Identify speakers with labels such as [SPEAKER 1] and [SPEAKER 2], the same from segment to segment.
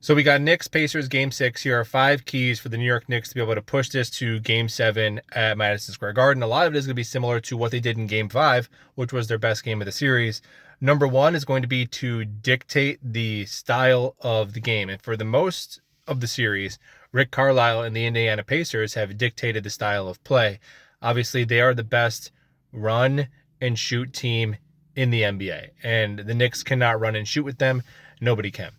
[SPEAKER 1] So we got Knicks Pacers game 6. Here are 5 keys for the New York Knicks to be able to push this to game 7 at Madison Square Garden. A lot of it is going to be similar to what they did in game 5, which was their best game of the series. Number 1 is going to be to dictate the style of the game. And for the most of the series, Rick Carlisle and the Indiana Pacers have dictated the style of play. Obviously, they are the best run and shoot team in the NBA. And the Knicks cannot run and shoot with them. Nobody can.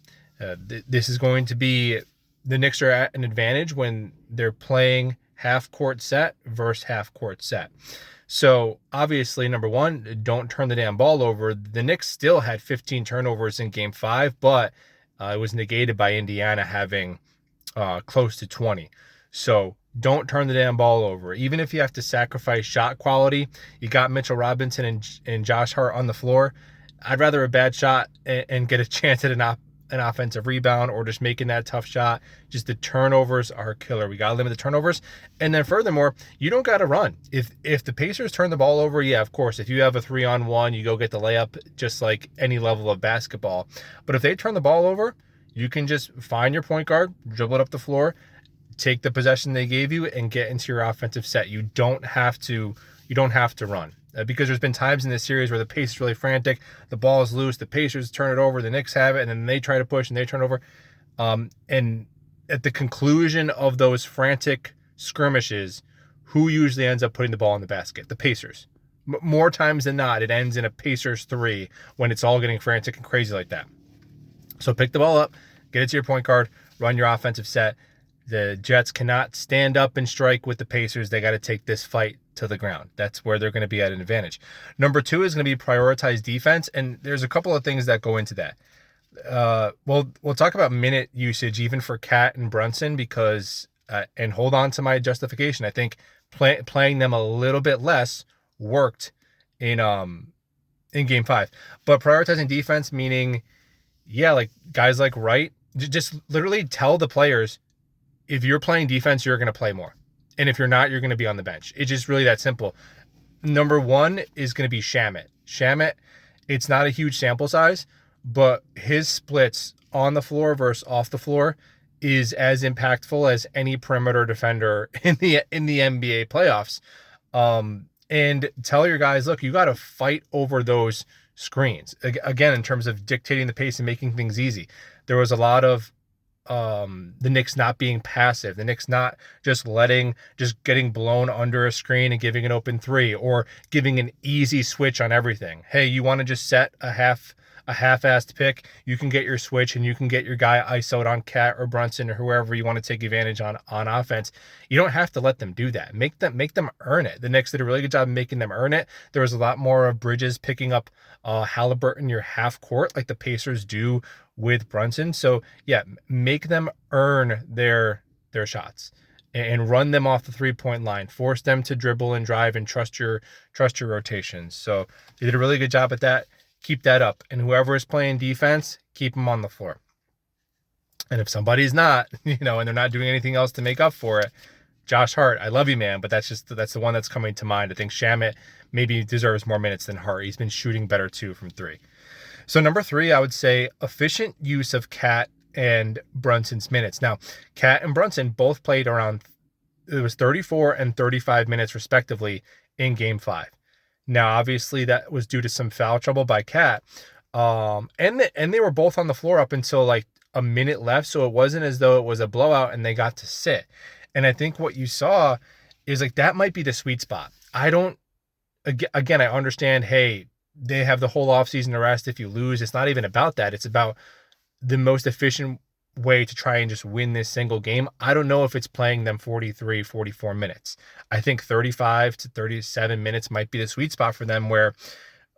[SPEAKER 1] This is going to be, the Knicks are at an advantage when they're playing half-court set versus half-court set. So, obviously, number 1, don't turn the damn ball over. The Knicks still had 15 turnovers in Game 5, but it was negated by Indiana having close to 20. So, don't turn the damn ball over. Even if you have to sacrifice shot quality, you got Mitchell Robinson and Josh Hart on the floor. I'd rather a bad shot and get a chance at an offensive rebound or just making that tough shot. Just the turnovers are killer. We got to limit the turnovers. And then furthermore, you don't got to run. If the Pacers turn the ball over, yeah, of course, if you have a 3-on-1, you go get the layup just like any level of basketball. But if they turn the ball over, you can just find your point guard, dribble it up the floor, take the possession they gave you and get into your offensive set. You don't have to run. Because there's been times in this series where the pace is really frantic, the ball is loose, the Pacers turn it over, the Knicks have it, and then they try to push and they turn over. And at the conclusion of those frantic skirmishes, who usually ends up putting the ball in the basket? The Pacers. More times than not, it ends in a Pacers 3 when it's all getting frantic and crazy like that. So pick the ball up, get it to your point guard, run your offensive set. The Jets cannot stand up and strike with the Pacers. They got to take this fight to the ground. That's where they're going to be at an advantage. Number 2 is going to be prioritize defense, and there's a couple of things that go into that. We'll talk about minute usage even for Cat and Brunson because, and hold on to my justification, I think playing them a little bit less worked in Game 5. But prioritizing defense meaning, yeah, like guys like Wright, just literally tell the players, if you're playing defense, you're going to play more. And if you're not, you're going to be on the bench. It's just really that simple. Number 1 is going to be Shamet. Shamet, it's not a huge sample size, but his splits on the floor versus off the floor is as impactful as any perimeter defender in the NBA playoffs. And tell your guys, look, you got to fight over those screens. Again, in terms of dictating the pace and making things easy. There was a lot of the Knicks not being passive, the Knicks not just getting blown under a screen and giving an open 3 or giving an easy switch on everything. Hey, you want to just set a half-assed pick, you can get your switch and you can get your guy ISO'd on Cat or Brunson or whoever you want to take advantage on offense. You don't have to let them do that. Make them earn it. The Knicks did a really good job of making them earn it. There was a lot more of Bridges picking up Halliburton your half court like the Pacers do with Brunson. So yeah, make them earn their shots and run them off the 3-point line. Force them to dribble and drive and trust your rotations. So they did a really good job at that. Keep that up. And whoever is playing defense, keep them on the floor. And if somebody's not, and they're not doing anything else to make up for it, Josh Hart, I love you, man, but that's the one that's coming to mind. I think Shamet maybe deserves more minutes than Hart. He's been shooting better too from 3. So number 3, I would say efficient use of Cat and Brunson's minutes. Now, Cat and Brunson both played around, it was 34 and 35 minutes respectively in Game 5. Now, obviously, that was due to some foul trouble by Cat. And they were both on the floor up until like a minute left, so it wasn't as though it was a blowout and they got to sit. And I think what you saw is like that might be the sweet spot. I understand, hey, they have the whole offseason to rest if you lose. It's not even about that. It's about the most efficient way to try and just win this single game. I don't know if it's playing them 43, 44 minutes. I think 35 to 37 minutes might be the sweet spot for them where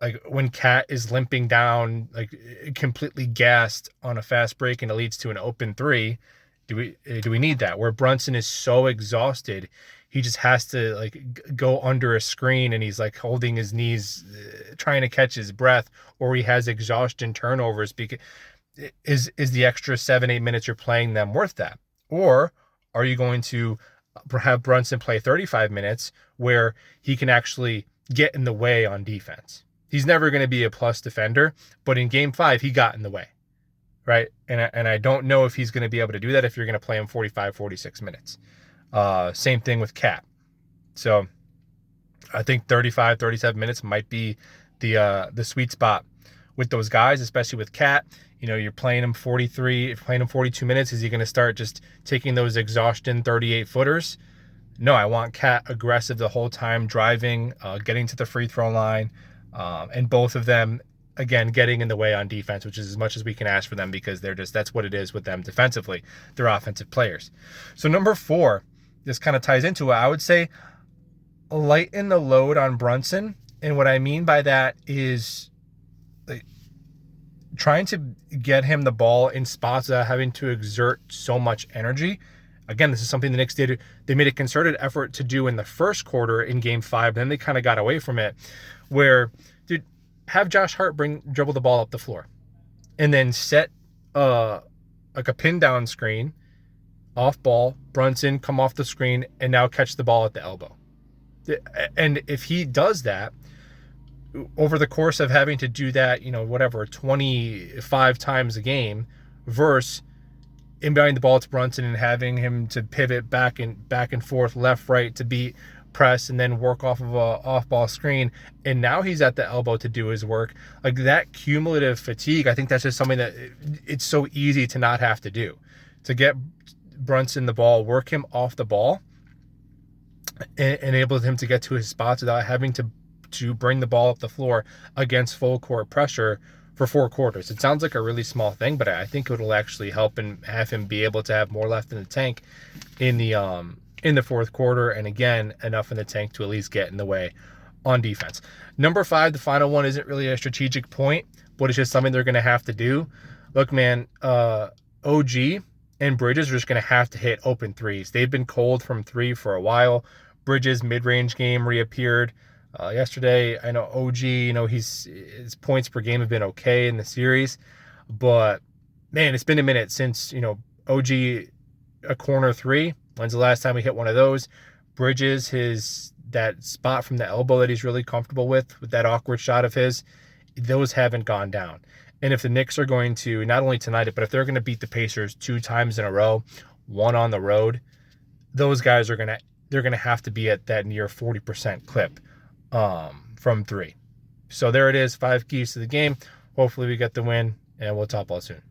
[SPEAKER 1] like when Cat is limping down, like completely gassed on a fast break and it leads to an open 3. Do we need that? Where Brunson is so exhausted, he just has to like go under a screen and he's like holding his knees, trying to catch his breath, or he has exhaustion turnovers. Because is the extra 7-8 minutes you're playing them worth that? Or are you going to have Brunson play 35 minutes where he can actually get in the way on defense? He's never going to be a plus defender, but in Game 5, he got in the way. right? And I don't know if he's going to be able to do that if you're going to play him 45, 46 minutes. Same thing with Cat. So I think 35, 37 minutes might be the sweet spot with those guys, especially with Cat. You're playing him 43, playing him 42 minutes. Is he going to start just taking those exhaustion 38 footers? No, I want Cat aggressive the whole time, driving, getting to the free throw line, and both of them, again, getting in the way on defense, which is as much as we can ask for them because that's what it is with them defensively. They're offensive players. So number 4, this kind of ties into it. I would say lighten the load on Brunson. And what I mean by that is trying to get him the ball in spots without having to exert so much energy. Again, this is something the Knicks did. They made a concerted effort to do in the first quarter in Game 5. Then they kind of got away from it, where, dude, have Josh Hart dribble the ball up the floor, and then set like a pin down screen, off ball, Brunson come off the screen, and now catch the ball at the elbow. And if he does that over the course of having to do that, 25 times a game, versus inbounding the ball to Brunson and having him to pivot back and forth, left, right, to beat, press, and then work off of a off-ball screen, and now he's at the elbow to do his work. Like, that cumulative fatigue, I think that's just something that it's so easy to not have to do. To get Brunson the ball, work him off the ball, and enable him to get to his spots without having to bring the ball up the floor against full court pressure for 4 quarters. It sounds like a really small thing, but I think it'll actually help and have him be able to have more left in the tank in the fourth quarter, and again, enough in the tank to at least get in the way on defense. Number 5, the final one, isn't really a strategic point, but it's just something they're going to have to do. Look, man, OG and Bridges are just going to have to hit open threes. They've been cold from 3 for a while. Bridges' mid-range game reappeared yesterday. I know OG, his points per game have been okay in the series, but man, it's been a minute since, OG a corner 3. When's the last time we hit one of those? Bridges, that spot from the elbow that he's really comfortable with that awkward shot of his, those haven't gone down. And if the Knicks are going to, not only tonight, but if they're going to beat the Pacers 2 times in a row, 1 on the road, those guys they're going to have to be at that near 40% clip from 3. So there it is, 5 keys to the game. Hopefully we get the win, and we'll talk about it soon.